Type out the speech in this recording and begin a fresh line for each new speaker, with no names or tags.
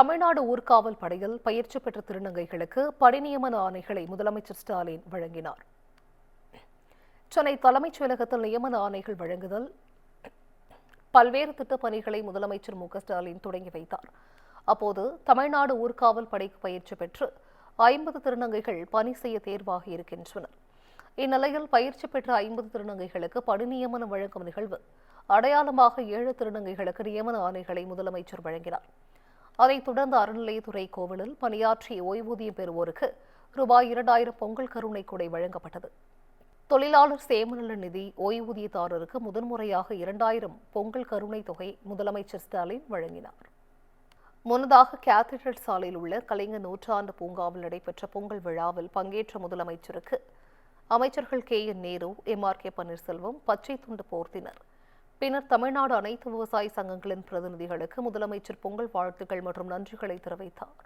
தமிழ்நாடு ஊர்காவல் படையில் பயிற்சி பெற்ற திருநங்கைகளுக்கு பணி நியமன ஆணைகளை முதலமைச்சர் ஸ்டாலின் வழங்கினார். சென்னை தலைமைச் செயலகத்தில் நியமன ஆணைகள் வழங்குதல் பல்வேறு திட்டப் பணிகளை முதலமைச்சர் மு.க.ஸ்டாலின் தொடங்கி வைத்தார். அப்போது தமிழ்நாடு ஊர்காவல் படைக்கு பயிற்சி பெற்று 50 திருநங்கைகள் பணி செய்ய தேர்வாகி இருக்கின்றனர். இந்நிலையில் பயிற்சி பெற்ற 50 திருநங்கைகளுக்கு பணி நியமனம் வழங்கும் நிகழ்வு அடையாளமாக 7 திருநங்கைகளுக்கு நியமன ஆணைகளை முதலமைச்சர் வழங்கினார். அதைத் தொடர்ந்து அறநிலையத்துறை கோவிலில் பணியாற்றிய ஓய்வூதியம் பெறுவோருக்கு ரூபாய் 2000 பொங்கல் கருணை கொடை வழங்கப்பட்டது. தொழிலாளர் சேமநல நிதி ஓய்வூதியதாரருக்கு முதன்முறையாக 2000 பொங்கல் கருணை தொகை முதலமைச்சர் ஸ்டாலின் வழங்கினார். முன்னதாக கேத்தட்ரல் சாலையில் உள்ள கலைஞர் நூற்றாண்டு பூங்காவில் நடைபெற்ற பொங்கல் விழாவில் பங்கேற்ற முதலமைச்சருக்கு அமைச்சர்கள் கே.என். நேரு, எம்.ஆர்.கே. பன்னீர்செல்வம் பச்சை துண்டு போர்த்தினர். பின்னர் தமிழ்நாடு அனைத்து விவசாய சங்கங்களின் பிரதிநிதிகளுக்கு முதலமைச்சர் பொங்கல் வாழ்த்துக்கள் மற்றும் நன்றிகளை தெரிவித்தார்.